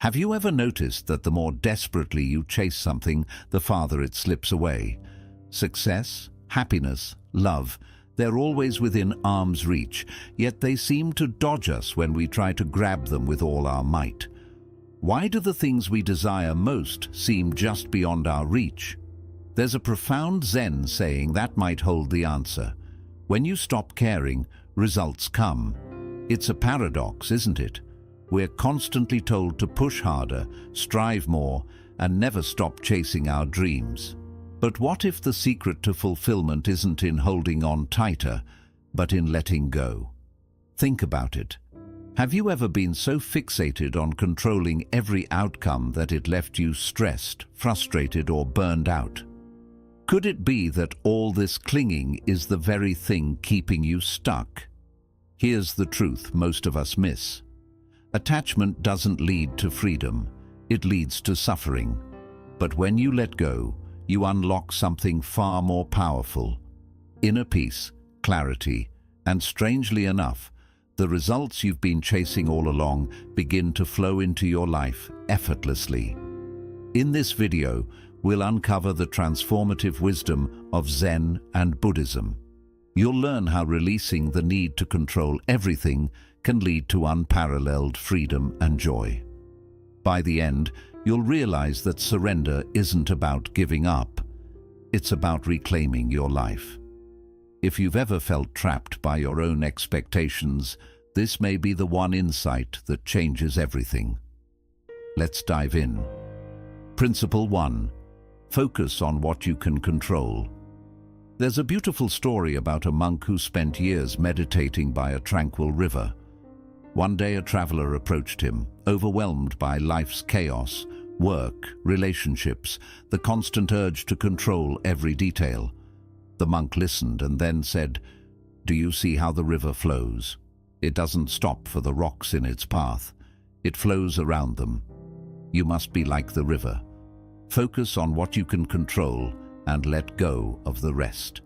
Have you ever noticed that the more desperately you chase something, the farther it slips away? Success, happiness, love, they're always within arm's reach, yet they seem to dodge us when we try to grab them with all our might. Why do the things we desire most seem just beyond our reach? There's a profound Zen saying that might hold the answer. When you stop caring, results come. It's a paradox, isn't it? We're constantly told to push harder, strive more, and never stop chasing our dreams. But what if the secret to fulfillment isn't in holding on tighter, but in letting go? Think about it. Have you ever been so fixated on controlling every outcome that it left you stressed, frustrated, or burned out? Could it be that all this clinging is the very thing keeping you stuck? Here's the truth most of us miss. Attachment doesn't lead to freedom, it leads to suffering. But when you let go, you unlock something far more powerful: inner peace, clarity, and strangely enough, the results you've been chasing all along begin to flow into your life effortlessly. In this video, we'll uncover the transformative wisdom of Zen and Buddhism. You'll learn how releasing the need to control everything can lead to unparalleled freedom and joy. By the end, you'll realize that surrender isn't about giving up. It's about reclaiming your life. If you've ever felt trapped by your own expectations, this may be the one insight that changes everything. Let's dive in. Principle 1. Focus on what you can control. There's a beautiful story about a monk who spent years meditating by a tranquil river. One day a traveler approached him, overwhelmed by life's chaos, work, relationships, the constant urge to control every detail. The monk listened and then said, "Do you see how the river flows? It doesn't stop for the rocks in its path. It flows around them. You must be like the river. Focus on what you can control and let go of the rest."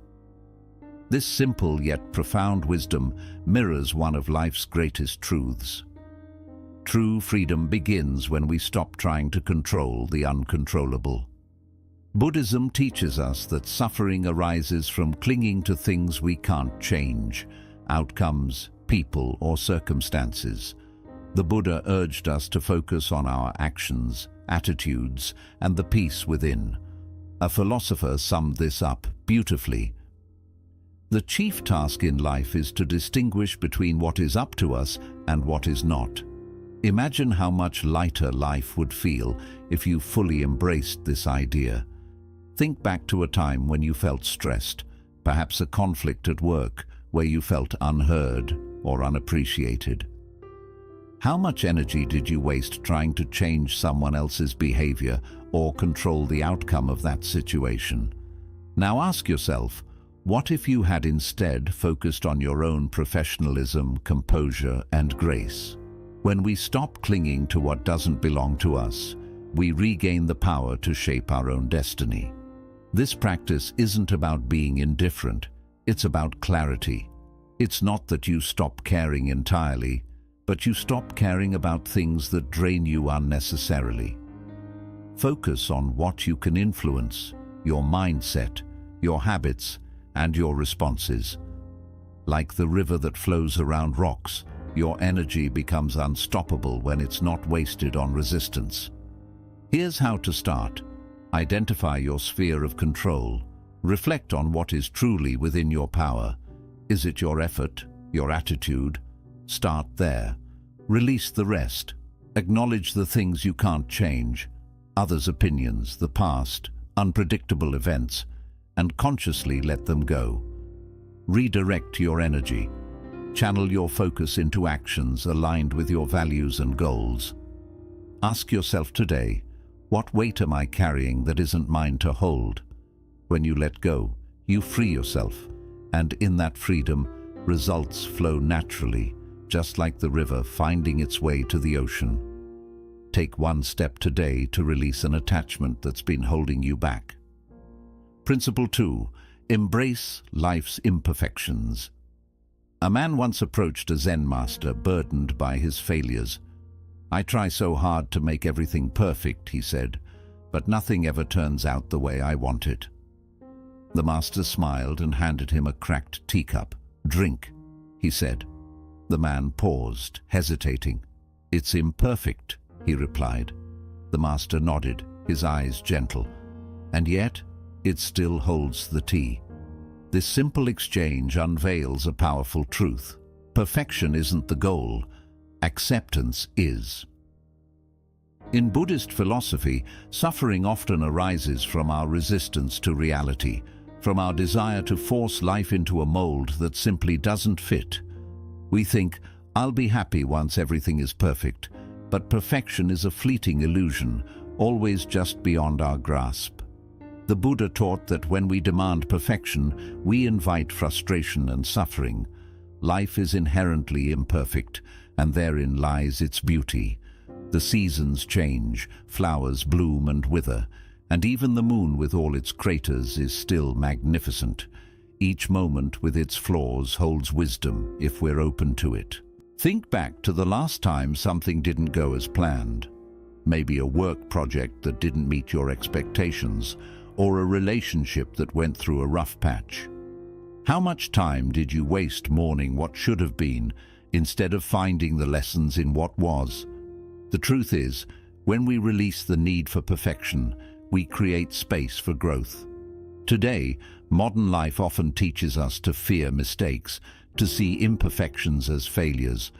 This simple yet profound wisdom mirrors one of life's greatest truths. True freedom begins when we stop trying to control the uncontrollable. Buddhism teaches us that suffering arises from clinging to things we can't change, outcomes, people, or circumstances. The Buddha urged us to focus on our actions, attitudes, and the peace within. A philosopher summed this up beautifully. The chief task in life is to distinguish between what is up to us and what is not. Imagine how much lighter life would feel if you fully embraced this idea. Think back to a time when you felt stressed, perhaps a conflict at work where you felt unheard or unappreciated. How much energy did you waste trying to change someone else's behavior or control the outcome of that situation? Now ask yourself, what if you had instead focused on your own professionalism, composure, and grace? When we stop clinging to what doesn't belong to us, we regain the power to shape our own destiny. This practice isn't about being indifferent, it's about clarity. It's not that you stop caring entirely, but you stop caring about things that drain you unnecessarily. Focus on what you can influence: your mindset, your habits, and your responses. Like the river that flows around rocks, your energy becomes unstoppable when it's not wasted on resistance. Here's how to start. Identify your sphere of control. Reflect on what is truly within your power. Is it your effort, your attitude? Start there. Release the rest. Acknowledge the things you can't change, others' opinions, the past, unpredictable events, and consciously let them go. Redirect your energy. Channel your focus into actions aligned with your values and goals. Ask yourself today, what weight am I carrying that isn't mine to hold? When you let go, you free yourself, and in that freedom, results flow naturally, just like the river finding its way to the ocean. Take one step today to release an attachment that's been holding you back. Principle 2. Embrace life's imperfections. A man once approached a Zen master burdened by his failures. "I try so hard to make everything perfect," he said, "but nothing ever turns out the way I want it." The master smiled and handed him a cracked teacup. "Drink," he said. The man paused, hesitating. "It's imperfect," he replied. The master nodded, his eyes gentle. "And yet, it still holds the tea." This simple exchange unveils a powerful truth. Perfection isn't the goal. Acceptance is. In Buddhist philosophy, suffering often arises from our resistance to reality, from our desire to force life into a mold that simply doesn't fit. We think, "I'll be happy once everything is perfect," but perfection is a fleeting illusion, always just beyond our grasp. The Buddha taught that when we demand perfection, we invite frustration and suffering. Life is inherently imperfect, and therein lies its beauty. The seasons change, flowers bloom and wither, and even the moon with all its craters is still magnificent. Each moment with its flaws holds wisdom if we're open to it. Think back to the last time something didn't go as planned. Maybe a work project that didn't meet your expectations, or a relationship that went through a rough patch. How much time did you waste mourning what should have been, instead of finding the lessons in what was? The truth is, when we release the need for perfection, we create space for growth. Today, modern life often teaches us to fear mistakes, to see imperfections as failures.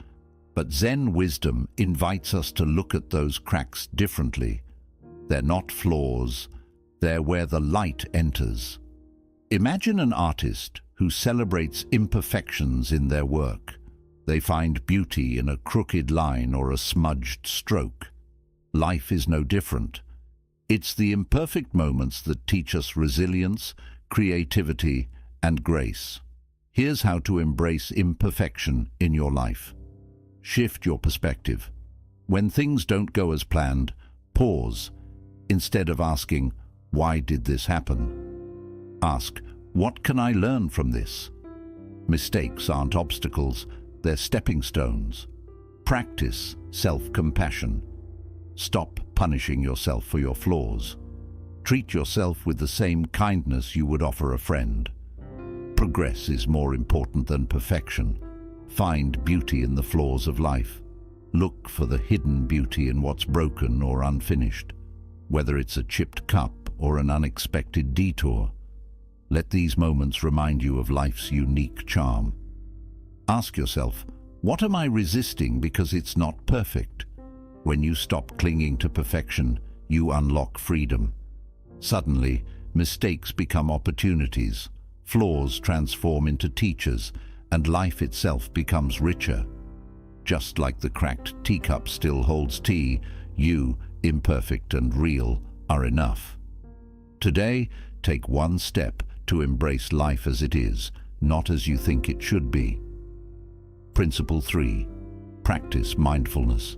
But Zen wisdom invites us to look at those cracks differently. They're not flaws, they're where the light enters. Imagine an artist who celebrates imperfections in their work. They find beauty in a crooked line or a smudged stroke. Life is no different. It's the imperfect moments that teach us resilience, creativity, and grace. Here's how to embrace imperfection in your life. Shift your perspective. When things don't go as planned, pause. Instead of asking, "Why did this happen?" ask, "What can I learn from this?" Mistakes aren't obstacles, they're stepping stones. Practice self-compassion. Stop punishing yourself for your flaws. Treat yourself with the same kindness you would offer a friend. Progress is more important than perfection. Find beauty in the flaws of life. Look for the hidden beauty in what's broken or unfinished, whether it's a chipped cup or an unexpected detour. Let these moments remind you of life's unique charm. Ask yourself, what am I resisting because it's not perfect? When you stop clinging to perfection, you unlock freedom. Suddenly, mistakes become opportunities, flaws transform into teachers, and life itself becomes richer. Just like the cracked teacup still holds tea, you, imperfect and real, are enough. Today, take one step to embrace life as it is, not as you think it should be. Principle 3. Practice mindfulness.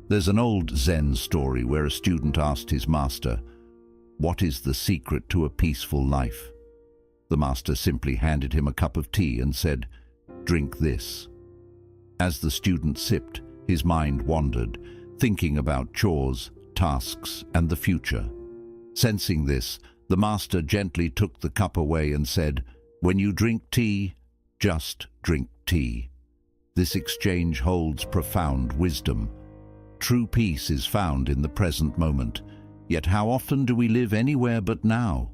There's an old Zen story where a student asked his master, "What is the secret to a peaceful life?" The master simply handed him a cup of tea and said, "Drink this." As the student sipped, his mind wandered, thinking about chores, tasks, and the future. Sensing this, the master gently took the cup away and said, "When you drink tea, just drink tea." This exchange holds profound wisdom. True peace is found in the present moment, yet how often do we live anywhere but now?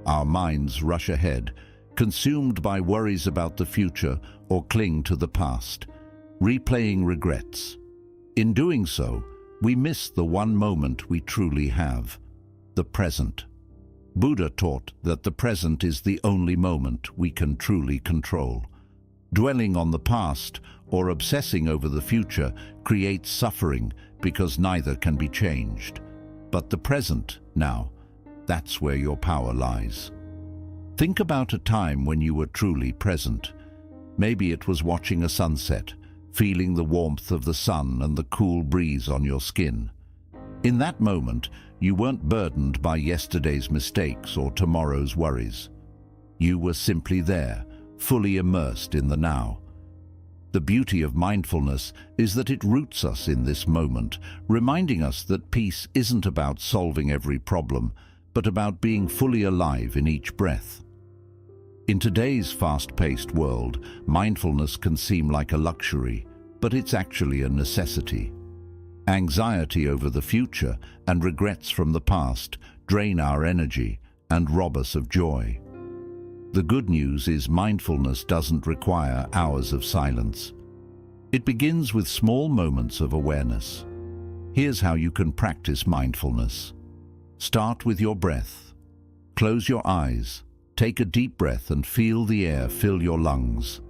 Our minds rush ahead, consumed by worries about the future or cling to the past, replaying regrets. In doing so, we miss the one moment we truly have, the present. Buddha taught that the present is the only moment we can truly control. Dwelling on the past or obsessing over the future creates suffering because neither can be changed. But the present, now, that's where your power lies. Think about a time when you were truly present. Maybe it was watching a sunset, feeling the warmth of the sun and the cool breeze on your skin. In that moment, you weren't burdened by yesterday's mistakes or tomorrow's worries. You were simply there, fully immersed in the now. The beauty of mindfulness is that it roots us in this moment, reminding us that peace isn't about solving every problem, but about being fully alive in each breath. In today's fast-paced world, mindfulness can seem like a luxury, but it's actually a necessity. Anxiety over the future and regrets from the past drain our energy and rob us of joy. The good news is mindfulness doesn't require hours of silence. It begins with small moments of awareness. Here's how you can practice mindfulness. Start with your breath. Close your eyes, take a deep breath and feel the air fill your lungs.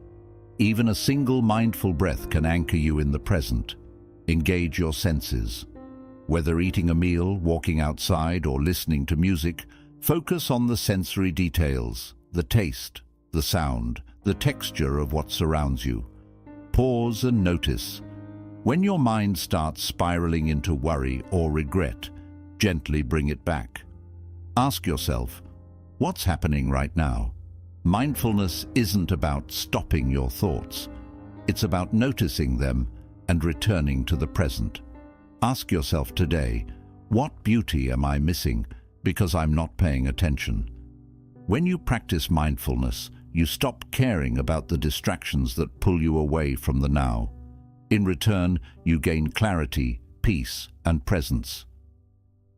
Even a single mindful breath can anchor you in the present. Engage your senses. Whether eating a meal, walking outside, or listening to music, focus on the sensory details, the taste, the sound, the texture of what surrounds you. Pause and notice. When your mind starts spiraling into worry or regret, gently bring it back. Ask yourself, what's happening right now? Mindfulness isn't about stopping your thoughts. It's about noticing them and returning to the present. Ask yourself today, what beauty am I missing because I'm not paying attention? When you practice mindfulness, you stop caring about the distractions that pull you away from the now. In return, you gain clarity, peace, and presence.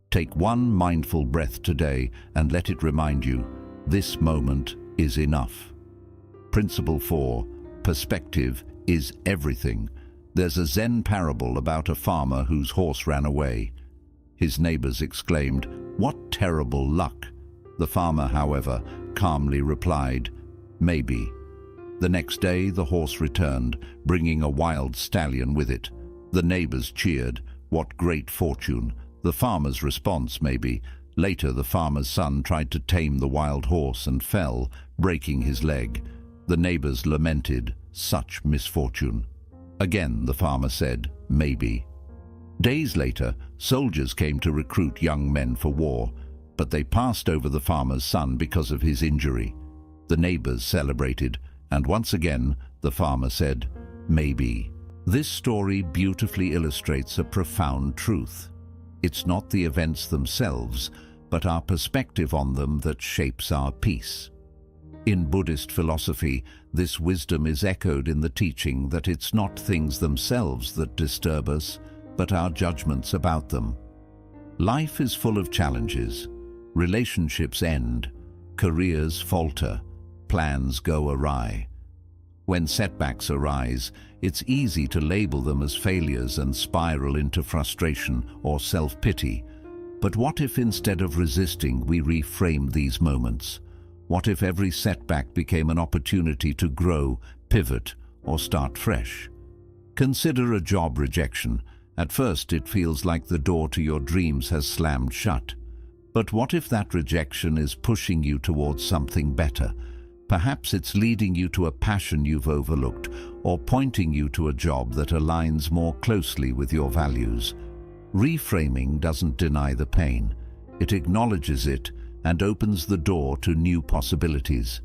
Take one mindful breath today and let it remind you, this moment is enough. Principle 4. Perspective is everything. There's a Zen parable about a farmer whose horse ran away. His neighbors exclaimed, "What terrible luck!" The farmer, however, calmly replied, "Maybe." The next day, the horse returned, bringing a wild stallion with it. The neighbors cheered, "What great fortune!" The farmer's response, "Maybe." Later, the farmer's son tried to tame the wild horse and fell, breaking his leg. The neighbors lamented, "Such misfortune." Again, the farmer said, "Maybe." Days later, soldiers came to recruit young men for war, but they passed over the farmer's son because of his injury. The neighbors celebrated, and once again, the farmer said, "Maybe." This story beautifully illustrates a profound truth. It's not the events themselves, but our perspective on them that shapes our peace. In Buddhist philosophy, this wisdom is echoed in the teaching that it's not things themselves that disturb us, but our judgments about them. Life is full of challenges. Relationships end, careers falter, plans go awry. When setbacks arise, it's easy to label them as failures and spiral into frustration or self-pity. But what if instead of resisting, we reframed these moments? What if every setback became an opportunity to grow, pivot, or start fresh? Consider a job rejection. At first, it feels like the door to your dreams has slammed shut. But what if that rejection is pushing you towards something better? Perhaps it's leading you to a passion you've overlooked, or pointing you to a job that aligns more closely with your values. Reframing doesn't deny the pain. It acknowledges it and opens the door to new possibilities.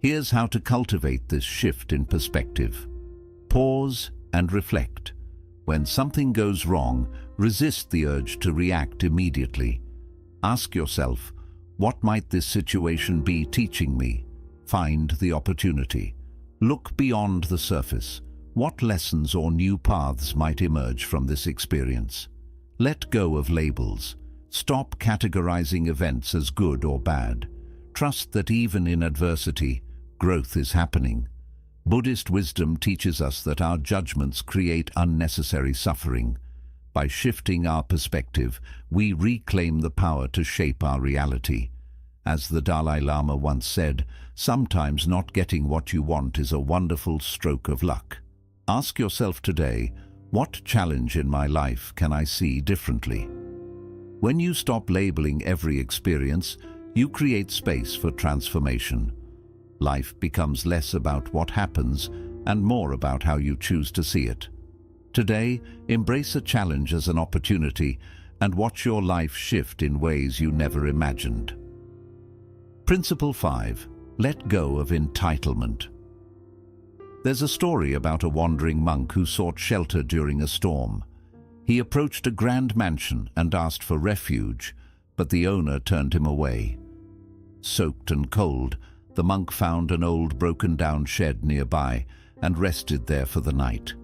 Here's how to cultivate this shift in perspective. Pause and reflect. When something goes wrong, resist the urge to react immediately. Ask yourself, what might this situation be teaching me? Find the opportunity. Look beyond the surface. What lessons or new paths might emerge from this experience? Let go of labels. Stop categorizing events as good or bad. Trust that even in adversity, growth is happening. Buddhist wisdom teaches us that our judgments create unnecessary suffering. By shifting our perspective, we reclaim the power to shape our reality. As the Dalai Lama once said, sometimes not getting what you want is a wonderful stroke of luck. Ask yourself today, what challenge in my life can I see differently? When you stop labeling every experience, you create space for transformation. Life becomes less about what happens and more about how you choose to see it. Today, embrace a challenge as an opportunity and watch your life shift in ways you never imagined. Principle 5. Let go of entitlement. There's a story about a wandering monk who sought shelter during a storm. He approached a grand mansion and asked for refuge, but the owner turned him away. Soaked and cold, the monk found an old broken-down shed nearby and rested there for the night.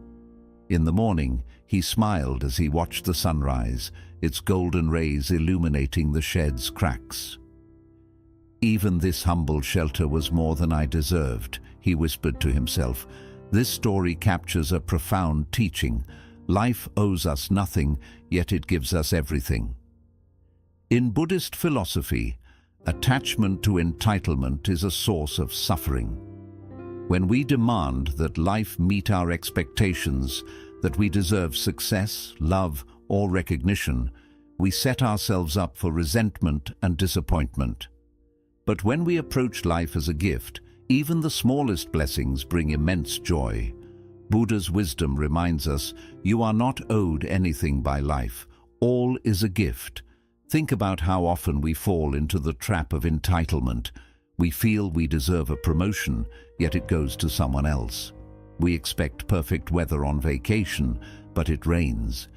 In the morning, he smiled as he watched the sunrise, its golden rays illuminating the shed's cracks. "Even this humble shelter was more than I deserved," he whispered to himself. This story captures a profound teaching. Life owes us nothing, yet it gives us everything. In Buddhist philosophy, attachment to entitlement is a source of suffering. When we demand that life meet our expectations, that we deserve success, love, or recognition, we set ourselves up for resentment and disappointment. But when we approach life as a gift, even the smallest blessings bring immense joy. Buddha's wisdom reminds us, you are not owed anything by life. All is a gift. Think about how often we fall into the trap of entitlement. We feel we deserve a promotion, yet it goes to someone else. We expect perfect weather on vacation, but it rains.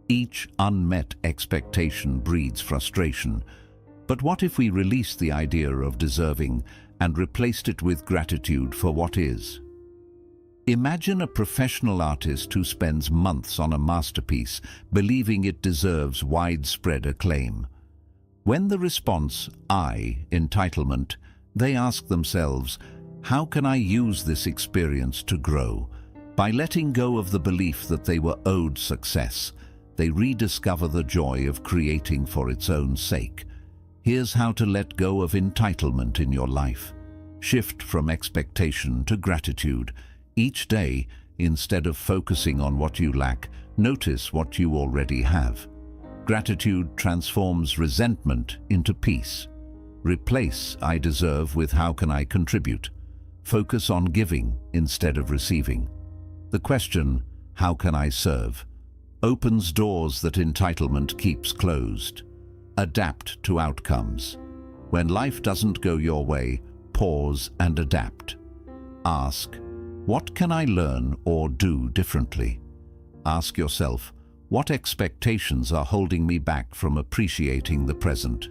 Each unmet expectation breeds frustration. But what if we released the idea of deserving and replaced it with gratitude for what is? Imagine a professional artist who spends months on a masterpiece, believing it deserves widespread acclaim. When the response, entitlement, they ask themselves, how can I use this experience to grow? By letting go of the belief that they were owed success, they rediscover the joy of creating for its own sake. Here's how to let go of entitlement in your life. Shift from expectation to gratitude. Each day, instead of focusing on what you lack, notice what you already have. Gratitude transforms resentment into peace. Replace "I deserve" with "how can I contribute?" Focus on giving instead of receiving. The question, "how can I serve?" opens doors that entitlement keeps closed. Adapt to outcomes. When life doesn't go your way, pause and adapt. Ask, what can I learn or do differently? Ask yourself, what expectations are holding me back from appreciating the present?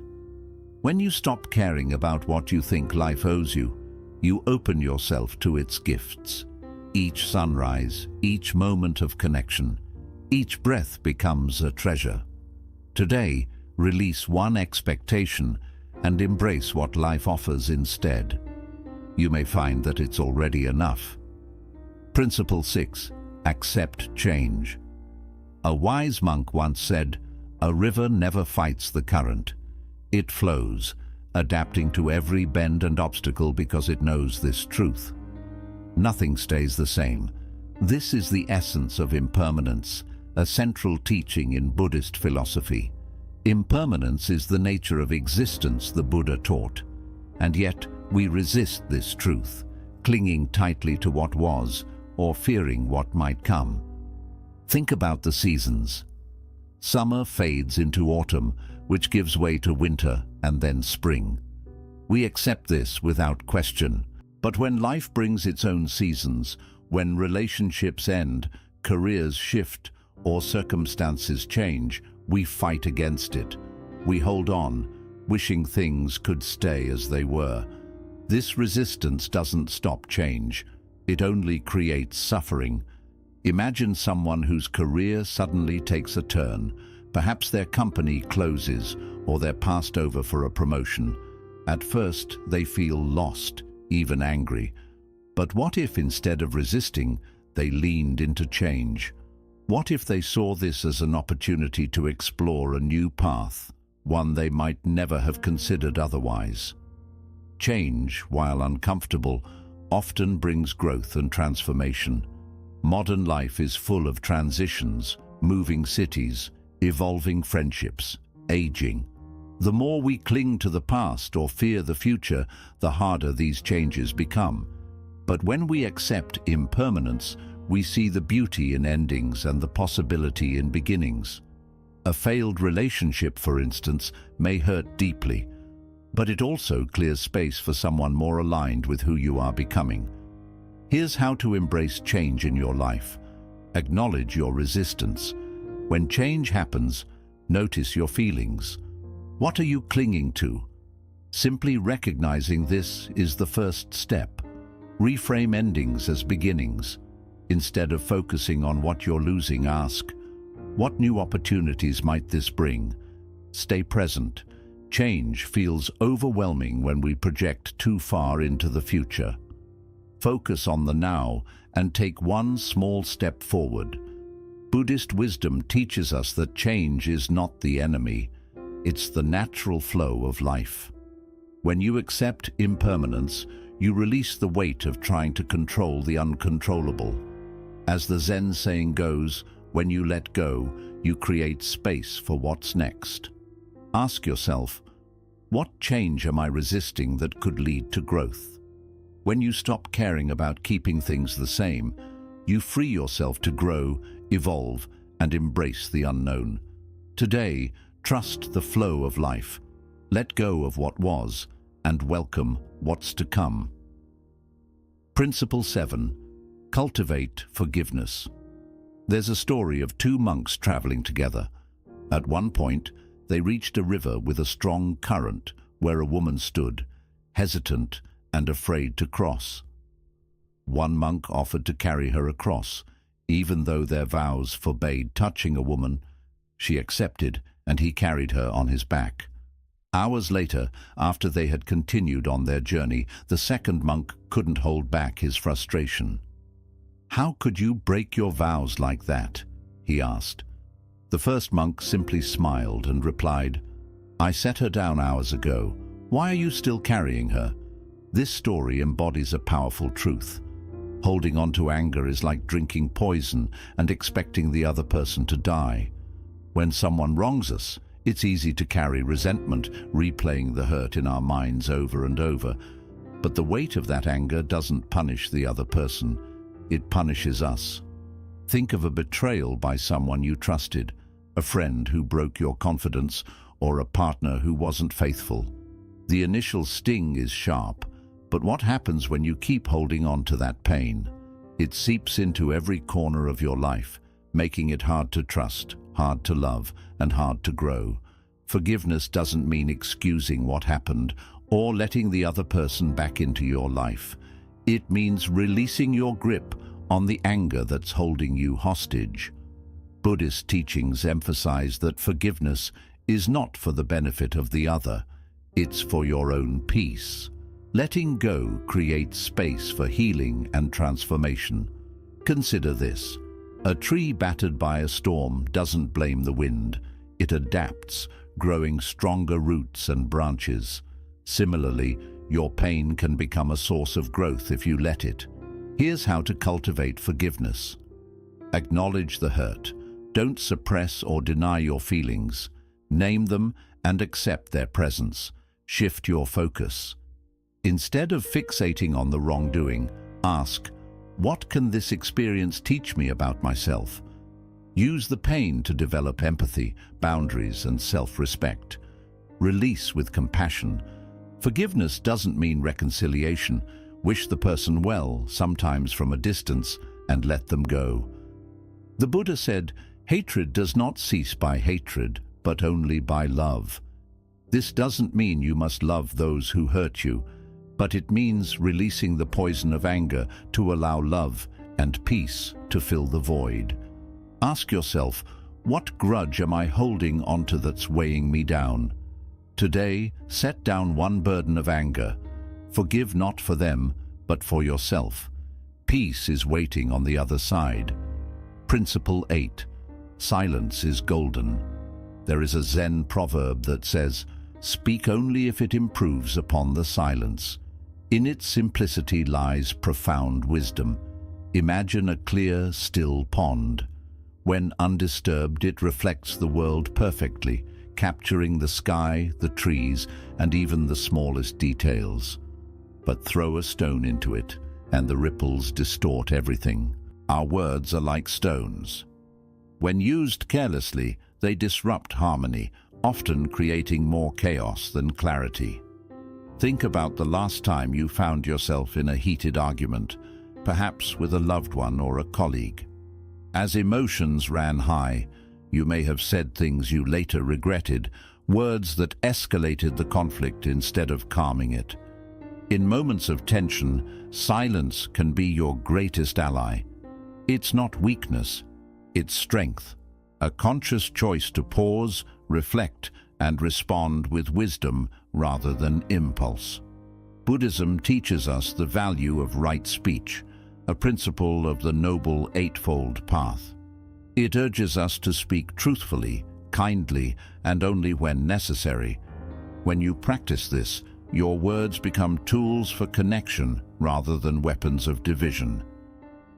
When you stop caring about what you think life owes you, you open yourself to its gifts. Each sunrise, each moment of connection, each breath becomes a treasure. Today, release one expectation and embrace what life offers instead. You may find that it's already enough. Principle 6. Accept change. A wise monk once said, "A river never fights the current. It flows, adapting to every bend and obstacle because it knows this truth. Nothing stays the same." This is the essence of impermanence, a central teaching in Buddhist philosophy. Impermanence is the nature of existence, the Buddha taught. And yet, we resist this truth, clinging tightly to what was, or fearing what might come. Think about the seasons. Summer fades into autumn, which gives way to winter and then spring. We accept this without question. But when life brings its own seasons, when relationships end, careers shift, or circumstances change, we fight against it. We hold on, wishing things could stay as they were. This resistance doesn't stop change. It only creates suffering. Imagine someone whose career suddenly takes a turn. Perhaps their company closes, or they're passed over for a promotion. At first, they feel lost, even angry. But what if instead of resisting, they leaned into change? What if they saw this as an opportunity to explore a new path, one they might never have considered otherwise? Change, while uncomfortable, often brings growth and transformation. Modern life is full of transitions, moving cities, evolving friendships, aging. The more we cling to the past or fear the future, the harder these changes become. But when we accept impermanence, we see the beauty in endings and the possibility in beginnings. A failed relationship, for instance, may hurt deeply, but it also clears space for someone more aligned with who you are becoming. Here's how to embrace change in your life. Acknowledge your resistance. When change happens, notice your feelings. What are you clinging to? Simply recognizing this is the first step. Reframe endings as beginnings. Instead of focusing on what you're losing, ask, what new opportunities might this bring? Stay present. Change feels overwhelming when we project too far into the future. Focus on the now and take one small step forward. Buddhist wisdom teaches us that change is not the enemy. It's the natural flow of life. When you accept impermanence, you release the weight of trying to control the uncontrollable. As the Zen saying goes, when you let go, you create space for what's next. Ask yourself, what change am I resisting that could lead to growth? When you stop caring about keeping things the same, you free yourself to grow, evolve, and embrace the unknown. Today, trust the flow of life. Let go of what was and welcome what's to come. Principle 7. Cultivate forgiveness. There's a story of two monks traveling together. At one point, they reached a river with a strong current where a woman stood, hesitant and afraid to cross. One monk offered to carry her across, even though their vows forbade touching a woman. She accepted, and he carried her on his back. Hours later, after they had continued on their journey, the second monk couldn't hold back his frustration. "How could you break your vows like that?" he asked. The first monk simply smiled and replied, "I set her down hours ago. Why are you still carrying her?" This story embodies a powerful truth. Holding on to anger is like drinking poison and expecting the other person to die. When someone wrongs us, it's easy to carry resentment, replaying the hurt in our minds over and over. But the weight of that anger doesn't punish the other person. It punishes us. Think of a betrayal by someone you trusted, a friend who broke your confidence, or a partner who wasn't faithful. The initial sting is sharp, but what happens when you keep holding on to that pain? It seeps into every corner of your life, making it hard to trust, hard to love, and hard to grow. Forgiveness doesn't mean excusing what happened or letting the other person back into your life. It means releasing your grip on the anger that's holding you hostage. Buddhist teachings emphasize that forgiveness is not for the benefit of the other, it's for your own peace. Letting go creates space for healing and transformation. Consider this. A tree battered by a storm doesn't blame the wind. It adapts, growing stronger roots and branches. Similarly, your pain can become a source of growth if you let it. Here's how to cultivate forgiveness. Acknowledge the hurt. Don't suppress or deny your feelings. Name them and accept their presence. Shift your focus. Instead of fixating on the wrongdoing, ask, what can this experience teach me about myself? Use the pain to develop empathy, boundaries, and self-respect. Release with compassion. Forgiveness doesn't mean reconciliation. Wish the person well, sometimes from a distance, and let them go. The Buddha said, hatred does not cease by hatred, but only by love. This doesn't mean you must love those who hurt you, but it means releasing the poison of anger to allow love and peace to fill the void. Ask yourself, what grudge am I holding onto that's weighing me down? Today, set down one burden of anger. Forgive not for them, but for yourself. Peace is waiting on the other side. Principle 8. Silence is golden. There is a Zen proverb that says, "Speak only if it improves upon the silence." In its simplicity lies profound wisdom. Imagine a clear, still pond. When undisturbed, it reflects the world perfectly, capturing the sky, the trees, and even the smallest details. But throw a stone into it, and the ripples distort everything. Our words are like stones. When used carelessly, they disrupt harmony, often creating more chaos than clarity. Think about the last time you found yourself in a heated argument. perhaps with a loved one or a colleague. As emotions ran high, you may have said things you later regretted, words that escalated the conflict instead of calming it. In moments of tension, silence can be your greatest ally. It's not weakness, it's strength, a conscious choice to pause, reflect, and respond with wisdom rather than impulse. Buddhism teaches us the value of right speech, a principle of the Noble Eightfold Path. It urges us to speak truthfully, kindly, and only when necessary. When you practice this, your words become tools for connection rather than weapons of division.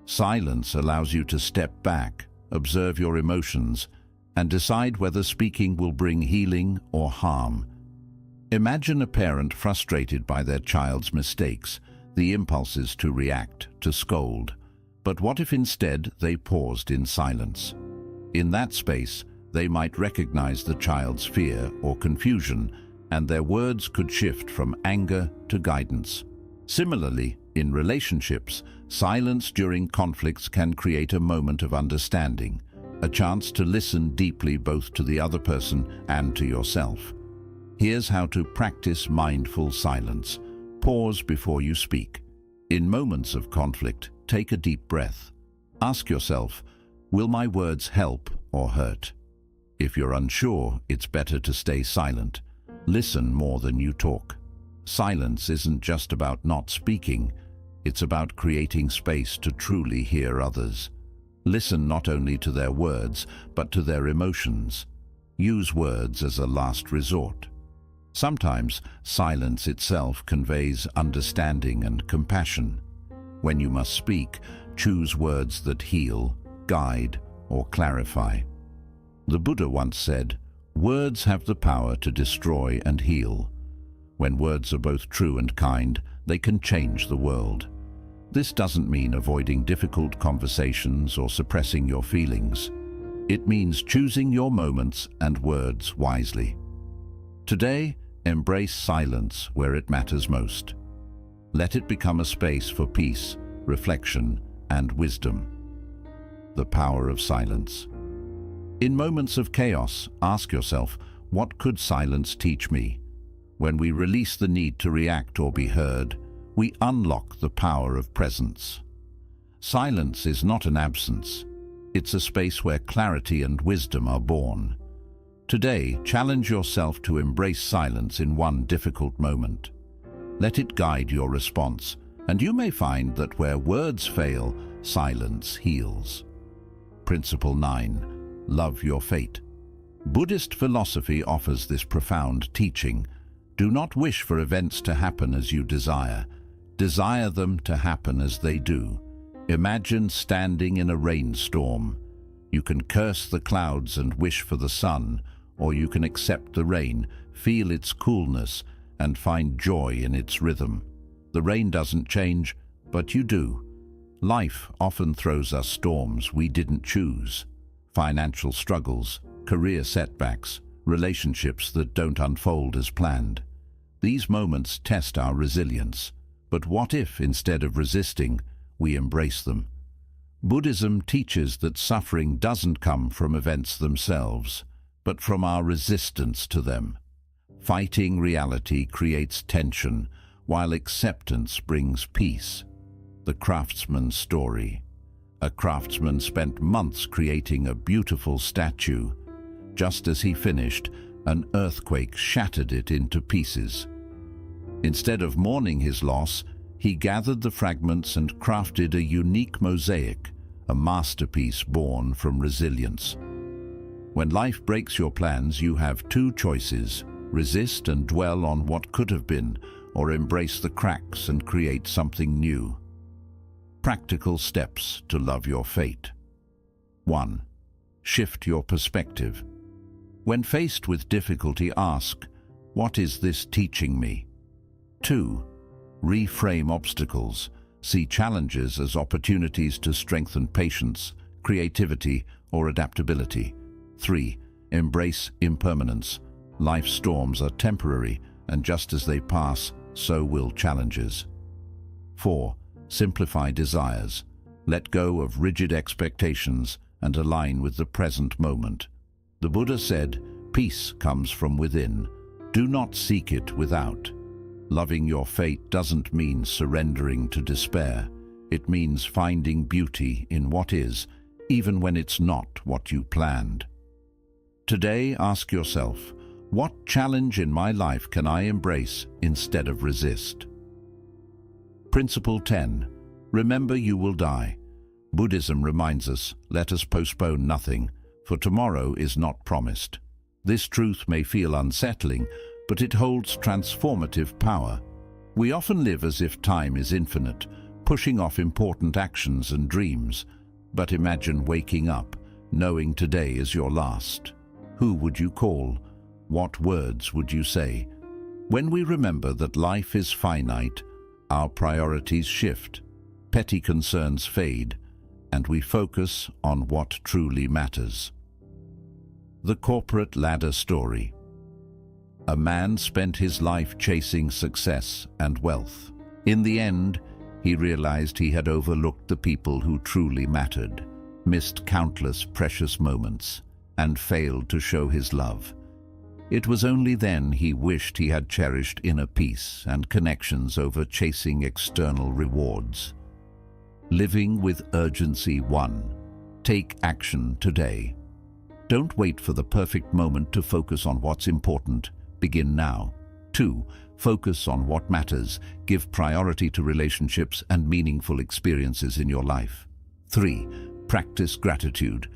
Silence allows you to step back, observe your emotions, and decide whether speaking will bring healing or harm. Imagine a parent frustrated by their child's mistakes. The impulse is to react, to scold. But what if instead they paused in silence? In that space, they might recognize the child's fear or confusion, and their words could shift from anger to guidance. Similarly, in relationships, silence during conflicts can create a moment of understanding, a chance to listen deeply both to the other person and to yourself. Here's how to practice mindful silence. Pause before you speak. In moments of conflict, take a deep breath. Ask yourself, will my words help or hurt? If you're unsure, it's better to stay silent. Listen more than you talk. Silence isn't just about not speaking, it's about creating space to truly hear others. Listen not only to their words, but to their emotions. Use words as a last resort. Sometimes silence itself conveys understanding and compassion. When you must speak, choose words that heal, guide, or clarify. The Buddha once said, "Words have the power to destroy and heal." When words are both true and kind, they can change the world. This doesn't mean avoiding difficult conversations or suppressing your feelings. It means choosing your moments and words wisely. Today, embrace silence where it matters most. Let it become a space for peace, reflection, and wisdom. The power of silence. In moments of chaos, ask yourself, what could silence teach me? When we release the need to react or be heard, we unlock the power of presence. Silence is not an absence. It's a space where clarity and wisdom are born. Today, challenge yourself to embrace silence in one difficult moment. Let it guide your response, and you may find that where words fail, silence heals. Principle 9. Love your fate. Buddhist philosophy offers this profound teaching. Do not wish for events to happen as you desire. Desire them to happen as they do. Imagine standing in a rainstorm. You can curse the clouds and wish for the sun, or you can accept the rain, feel its coolness, and find joy in its rhythm. The rain doesn't change, but you do. Life often throws us storms we didn't choose. Financial struggles, career setbacks, relationships that don't unfold as planned. These moments test our resilience. But what if, instead of resisting, we embrace them? Buddhism teaches that suffering doesn't come from events themselves, but from our resistance to them. Fighting reality creates tension, while acceptance brings peace. The craftsman's story. A craftsman spent months creating a beautiful statue. Just as he finished, an earthquake shattered it into pieces. Instead of mourning his loss, he gathered the fragments and crafted a unique mosaic, a masterpiece born from resilience. When life breaks your plans, you have two choices: resist and dwell on what could have been, or embrace the cracks and create something new. Practical steps to love your fate. 1. Shift your perspective. When faced with difficulty, ask, what is this teaching me? 2. Reframe obstacles. See challenges as opportunities to strengthen patience, creativity, or adaptability. 3. Embrace impermanence. Life's storms are temporary, and just as they pass, so will challenges. 4. Simplify desires. Let go of rigid expectations and align with the present moment. The Buddha said, "Peace comes from within. Do not seek it without." Loving your fate doesn't mean surrendering to despair. It means finding beauty in what is, even when it's not what you planned. Today, ask yourself, what challenge in my life can I embrace instead of resist? Principle 10. Remember you will die. Buddhism reminds us, let us postpone nothing, for tomorrow is not promised. This truth may feel unsettling, but it holds transformative power. We often live as if time is infinite, pushing off important actions and dreams. But imagine waking up, knowing today is your last. Who would you call? What words would you say? When we remember that life is finite, our priorities shift, petty concerns fade, and we focus on what truly matters. The corporate ladder story. A man spent his life chasing success and wealth. In the end, he realized he had overlooked the people who truly mattered, missed countless precious moments, and failed to show his love. It was only then he wished he had cherished inner peace and connections over chasing external rewards. Living with urgency 1. Take action today. Don't wait for the perfect moment to focus on what's important. Begin now. 2. Focus on what matters. Give priority to relationships and meaningful experiences in your life. 3. Practice gratitude.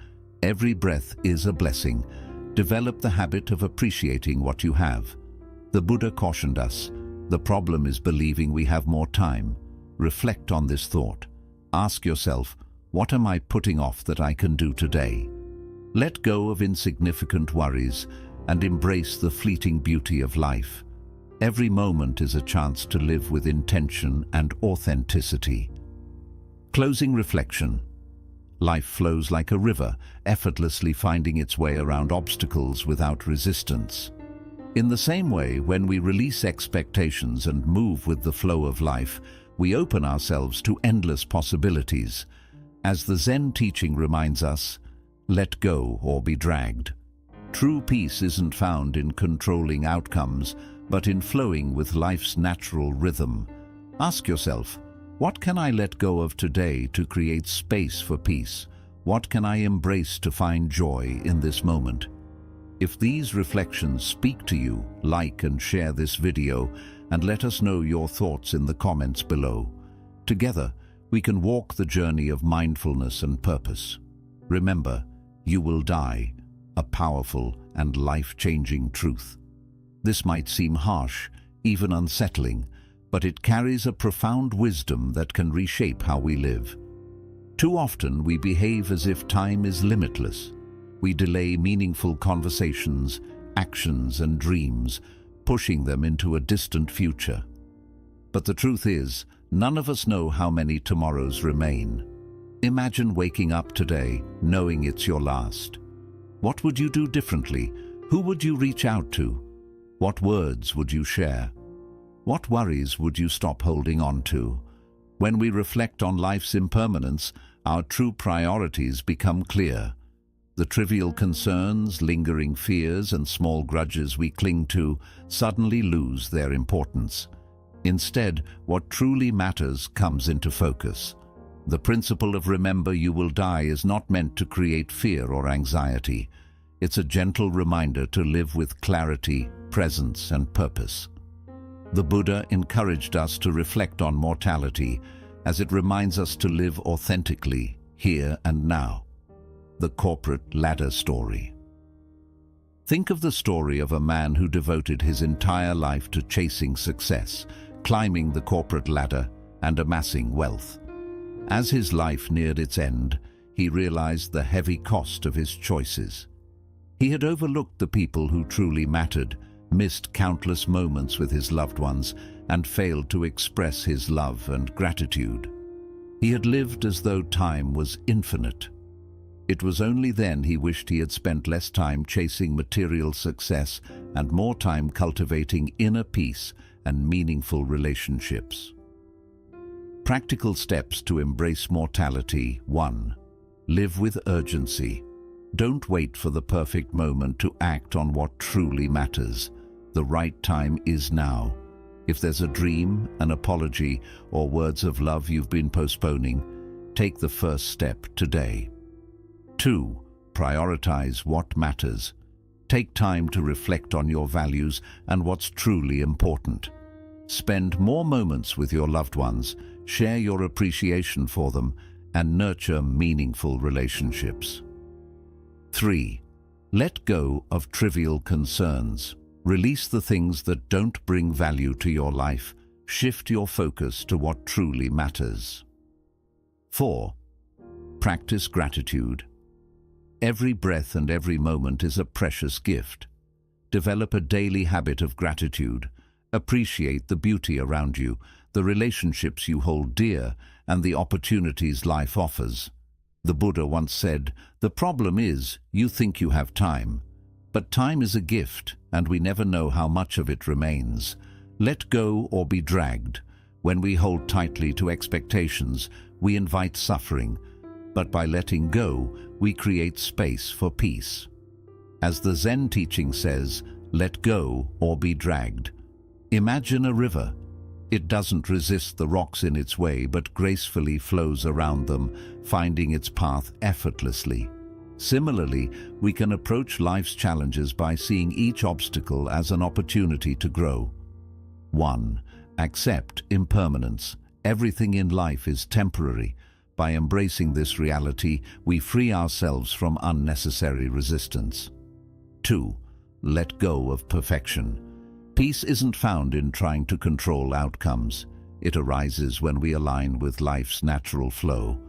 Every breath is a blessing. Develop the habit of appreciating what you have. The Buddha cautioned us, the problem is believing we have more time. Reflect on this thought. Ask yourself, what am I putting off that I can do today? Let go of insignificant worries and embrace the fleeting beauty of life. Every moment is a chance to live with intention and authenticity. Closing reflection. Life flows like a river, effortlessly finding its way around obstacles without resistance. In the same way, when we release expectations and move with the flow of life, we open ourselves to endless possibilities. As the Zen teaching reminds us, let go or be dragged. True peace isn't found in controlling outcomes, but in flowing with life's natural rhythm. Ask yourself, what can I let go of today to create space for peace? What can I embrace to find joy in this moment? If these reflections speak to you, like and share this video and let us know your thoughts in the comments below. Together, we can walk the journey of mindfulness and purpose. Remember, you will die, a powerful and life-changing truth. This might seem harsh, even unsettling, but it carries a profound wisdom that can reshape how we live. Too often we behave as if time is limitless. We delay meaningful conversations, actions, and dreams, pushing them into a distant future. But the truth is, none of us know how many tomorrows remain. Imagine waking up today, knowing it's your last. What would you do differently? Who would you reach out to? What words would you share? What worries would you stop holding on to? When we reflect on life's impermanence, our true priorities become clear. The trivial concerns, lingering fears, and small grudges we cling to suddenly lose their importance. Instead, what truly matters comes into focus. The principle of remember you will die is not meant to create fear or anxiety. It's a gentle reminder to live with clarity, presence, and purpose. The Buddha encouraged us to reflect on mortality, as it reminds us to live authentically, here and now. The corporate ladder story. Think of the story of a man who devoted his entire life to chasing success, climbing the corporate ladder, and amassing wealth. As his life neared its end, he realized the heavy cost of his choices. He had overlooked the people who truly mattered, missed countless moments with his loved ones, and failed to express his love and gratitude. He had lived as though time was infinite. It was only then he wished he had spent less time chasing material success and more time cultivating inner peace and meaningful relationships. Practical steps to embrace mortality. 1. Live with urgency. Don't wait for the perfect moment to act on what truly matters. The right time is now. If there's a dream, an apology, or words of love you've been postponing, take the first step today. 2. Prioritize what matters. Take time to reflect on your values and what's truly important. Spend more moments with your loved ones, share your appreciation for them, and nurture meaningful relationships. 3. Let go of trivial concerns. Release the things that don't bring value to your life. Shift your focus to what truly matters. 4. Practice gratitude. Every breath and every moment is a precious gift. Develop a daily habit of gratitude. Appreciate the beauty around you, the relationships you hold dear, and the opportunities life offers. The Buddha once said, "The problem is, you think you have time. But time is a gift, and we never know how much of it remains. Let go or be dragged. When we hold tightly to expectations, we invite suffering. But by letting go, we create space for peace." As the Zen teaching says, let go or be dragged. Imagine a river. It doesn't resist the rocks in its way, but gracefully flows around them, finding its path effortlessly. Similarly, we can approach life's challenges by seeing each obstacle as an opportunity to grow. 1. Accept impermanence. Everything in life is temporary. By embracing this reality, we free ourselves from unnecessary resistance. 2. Let go of perfection. Peace isn't found in trying to control outcomes. It arises when we align with life's natural flow.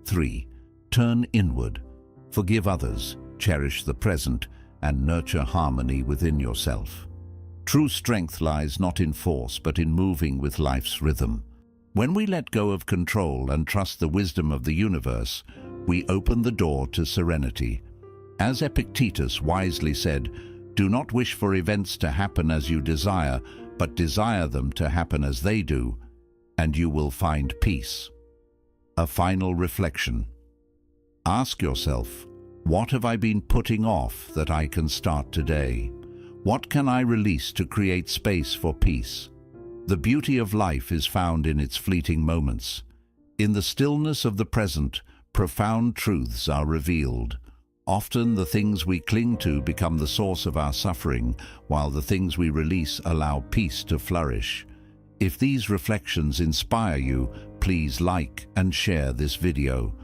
3. Turn inward. Forgive others, cherish the present, and nurture harmony within yourself. True strength lies not in force, but in moving with life's rhythm. When we let go of control and trust the wisdom of the universe, we open the door to serenity. As Epictetus wisely said, "Do not wish for events to happen as you desire, but desire them to happen as they do, and you will find peace." A final reflection. Ask yourself, what have I been putting off that I can start today? What can I release to create space for peace? The beauty of life is found in its fleeting moments. In the stillness of the present, profound truths are revealed. Often the things we cling to become the source of our suffering, while the things we release allow peace to flourish. If these reflections inspire you, please like and share this video.